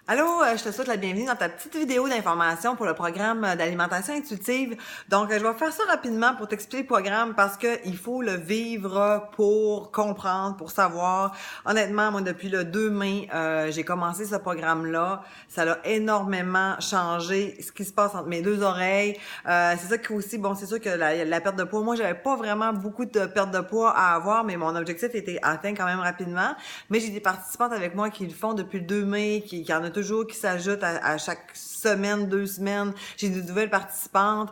Allô, je te souhaite la bienvenue dans ta petite vidéo d'information pour le programme d'alimentation intuitive. Donc, je vais faire ça rapidement pour t'expliquer le programme parce que il faut le vivre pour comprendre, pour savoir. Honnêtement, moi, depuis le 2 mai, j'ai commencé ce programme-là. Ça a énormément changé ce qui se passe entre mes deux oreilles. C'est ça qui aussi, bon, c'est sûr que la perte de poids, moi, j'avais pas vraiment beaucoup de perte de poids à avoir, mais mon objectif était atteint quand même rapidement. Mais j'ai des participantes avec moi qui le font depuis le 2 mai, qui en a toujours qui s'ajoutent à chaque semaine, 2 semaines. J'ai de nouvelles participantes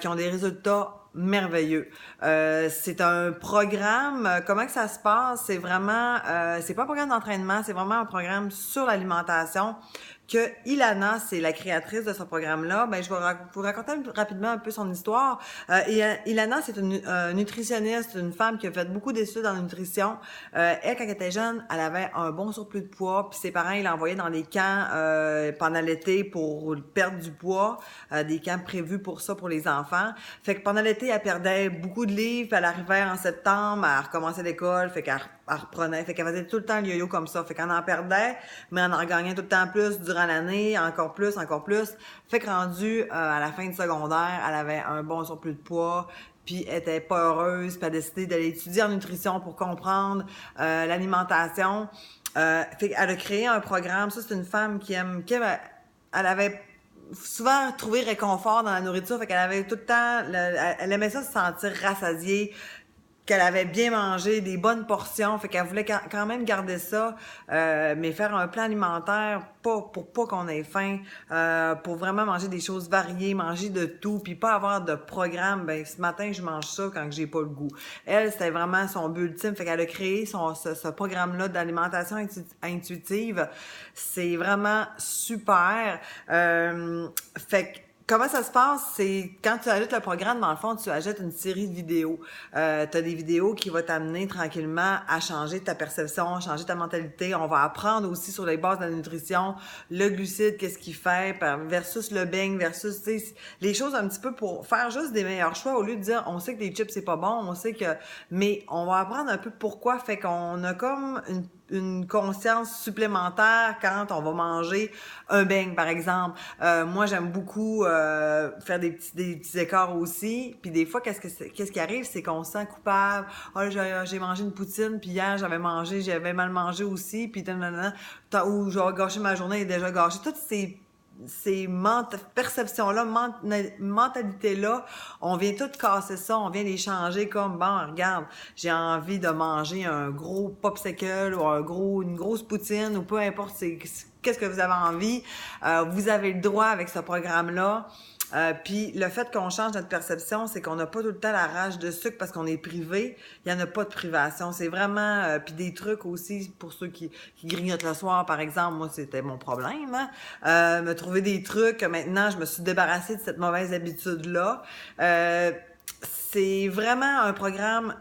qui ont des résultats merveilleux. C'est un programme, comment que ça se passe? C'est vraiment, c'est pas un programme d'entraînement, c'est vraiment un programme sur l'alimentation que Ilana, c'est la créatrice de ce programme-là. Ben, je vais vous raconter rapidement un peu son histoire. Ilana, c'est une nutritionniste, une femme qui a fait beaucoup d'études en nutrition. Elle, quand elle était jeune, elle avait un bon surplus de poids, puis ses parents, ils l'envoyaient dans des camps pendant l'été pour perdre du poids, des camps prévus pour ça, pour les enfants. Fait que pendant l'été, elle perdait beaucoup de livres, puis elle arrivait en septembre, elle recommençait l'école, fait qu'elle reprenait, fait qu'elle faisait tout le temps le yo-yo comme ça, fait qu'elle en perdait, mais elle en regagnait tout le temps plus durant l'année, encore plus, fait que rendue à la fin du secondaire, elle avait un bon surplus de poids, puis elle était pas heureuse, puis elle a décidé d'aller étudier en nutrition pour comprendre l'alimentation. Fait qu'elle a créé un programme, ça c'est une femme elle avait souvent trouvé réconfort dans la nourriture, fait qu'elle avait tout le temps, elle aimait ça se sentir rassasiée, qu'elle avait bien mangé, des bonnes portions, fait qu'elle voulait quand même garder ça, mais faire un plan alimentaire pour pas qu'on ait faim, pour vraiment manger des choses variées, manger de tout, puis pas avoir de programme. Ben ce matin je mange ça quand j'ai pas le goût. Elle, c'était vraiment son but ultime, fait qu'elle a créé ce programme-là d'alimentation intuitive. C'est vraiment super. Fait que comment ça se passe? C'est quand tu ajoutes le programme, dans le fond, tu ajoutes une série de vidéos. Tu as des vidéos qui vont t'amener tranquillement à changer ta perception, changer ta mentalité. On va apprendre aussi sur les bases de la nutrition, le glucide, qu'est-ce qu'il fait, versus le beigne, versus les choses un petit peu pour faire juste des meilleurs choix au lieu de dire on sait que les chips c'est pas bon, on sait que. Mais on va apprendre un peu pourquoi. Fait qu'on a comme une conscience supplémentaire quand on va manger un beigne, par exemple. Moi, j'aime beaucoup faire des petits écarts aussi. Puis des fois, qu'est-ce qui arrive, c'est qu'on se sent coupable. Ah, j'ai mangé une poutine, puis hier, j'avais mal mangé aussi, puis ou j'ai gâché ma journée, est déjà gâchée. Toutes ces perceptions-là, mentalité-là, on vient tout casser ça, on vient les changer comme, bon, regarde, j'ai envie de manger un gros popsicle ou une grosse poutine ou peu importe qu'est-ce que vous avez envie. Vous avez le droit avec ce programme-là. Puis le fait qu'on change notre perception, c'est qu'on n'a pas tout le temps la rage de sucre parce qu'on est privé. Il n'y en a pas de privation. C'est vraiment... puis des trucs aussi pour ceux qui grignotent le soir, par exemple. Moi, c'était mon problème. Hein? Me trouver des trucs. Maintenant, je me suis débarrassée de cette mauvaise habitude-là. C'est vraiment un programme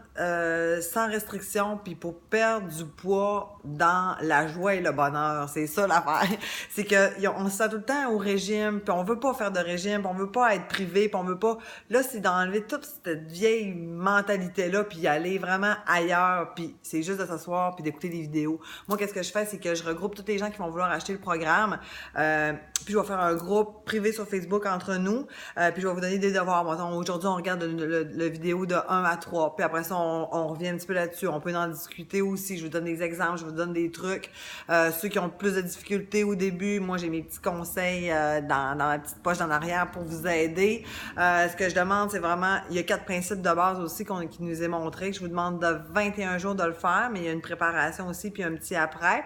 sans restriction, puis pour perdre du poids dans la joie et le bonheur. C'est ça l'affaire. C'est que on se sent tout le temps au régime, puis on veut pas faire de régime, puis on veut pas être privé, puis on veut pas... Là, c'est d'enlever toute cette vieille mentalité-là, puis aller vraiment ailleurs, puis c'est juste de s'asseoir, puis d'écouter des vidéos. Moi, qu'est-ce que je fais, c'est que je regroupe tous les gens qui vont vouloir acheter le programme, puis je vais faire un groupe privé sur Facebook entre nous, puis je vais vous donner des devoirs. Bon, aujourd'hui, on regarde le vidéo de 1 à 3, puis après ça, on revient un petit peu là-dessus. On peut en discuter aussi. Je vous donne des exemples, je vous donne des trucs. Ceux qui ont plus de difficultés au début, moi, j'ai mes petits conseils dans la petite poche en arrière pour vous aider. Ce que je demande, c'est vraiment... Il y a 4 principes de base aussi qui nous est montré. Je vous demande de 21 jours de le faire, mais il y a une préparation aussi, puis un petit après.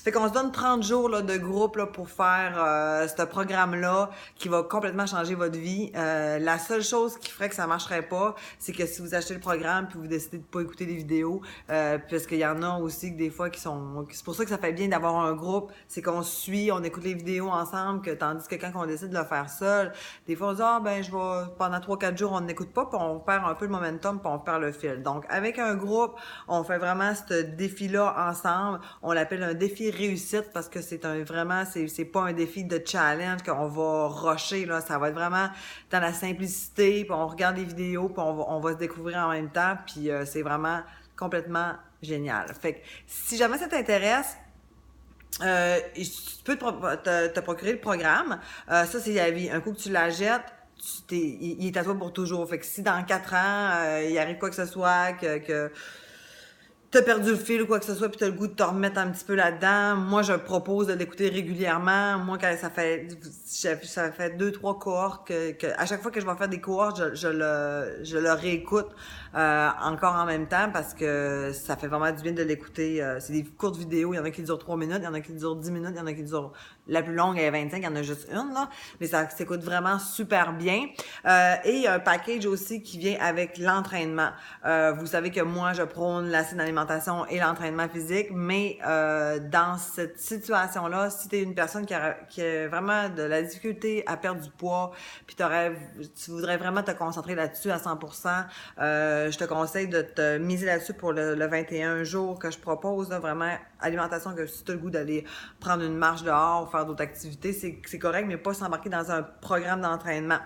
Fait qu'on se donne 30 jours là, de groupe là, pour faire ce programme-là qui va complètement changer votre vie. La seule chose qui ferait que ça marcherait pas, c'est que si vous achetez le programme puis vous décidez de pas écouter les vidéos, parce qu'il y en a aussi que des fois qui sont... C'est pour ça que ça fait bien d'avoir un groupe, c'est qu'on suit, on écoute les vidéos ensemble, tandis que quand on décide de le faire seul, des fois on se dit « Ah ben je vais pendant 3-4 jours, on n'écoute pas, puis on perd un peu le momentum, puis on perd le fil. » Donc avec un groupe, on fait vraiment ce défi-là ensemble. On l'appelle un défi réussite parce que c'est pas un défi de challenge qu'on va rusher, là. Ça va être vraiment dans la simplicité, puis on regarde les vidéos, puis on va se découvrir en même temps, puis c'est vraiment complètement génial. Fait que si jamais ça t'intéresse, Et tu peux te procurer le programme. Ça, c'est la vie. Un coup que tu la jettes, il est à toi pour toujours. Fait que si dans 4 ans, il arrive quoi que ce soit, que t'as perdu le fil ou quoi que ce soit, puis t'as le goût de te remettre un petit peu là-dedans, moi, je propose de l'écouter régulièrement. Moi, quand ça fait 2, 3 cohortes à chaque fois que je vais faire des cohortes, je le réécoute encore en même temps parce que ça fait vraiment du bien de l'écouter. C'est des courtes vidéos. Il y en a qui durent 3 minutes, il y en a qui durent 10 minutes, il y en a qui durent... La plus longue est 25, il y en a juste une, là. Mais ça s'écoute vraiment super bien. Et il y a un package aussi qui vient avec l'entraînement. Vous savez que moi, je prône la saine alimentation et l'entraînement physique, mais dans cette situation-là, si tu es une personne qui a vraiment de la difficulté à perdre du poids, puis tu voudrais vraiment te concentrer là-dessus à 100%, je te conseille de te miser là-dessus pour le 21 jours que je propose, là, vraiment alimentation, que si tu as le goût d'aller prendre une marche dehors, faire d'autres activités, c'est correct, mais pas s'embarquer dans un programme d'entraînement.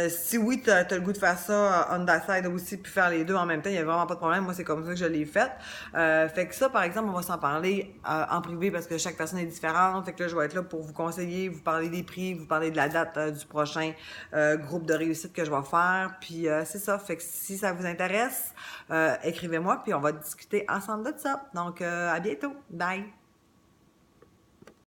Si oui, tu as le goût de faire ça on the side aussi, puis faire les deux en même temps, il n'y a vraiment pas de problème. Moi, c'est comme ça que je l'ai fait. Fait que ça, par exemple, on va s'en parler en privé parce que chaque personne est différente. Fait que là, je vais être là pour vous conseiller, vous parler des prix, vous parler de la date du prochain groupe de réussite que je vais faire. Puis c'est ça. Fait que si ça vous intéresse, écrivez-moi, puis on va discuter ensemble de ça. Donc, à bientôt. Bye!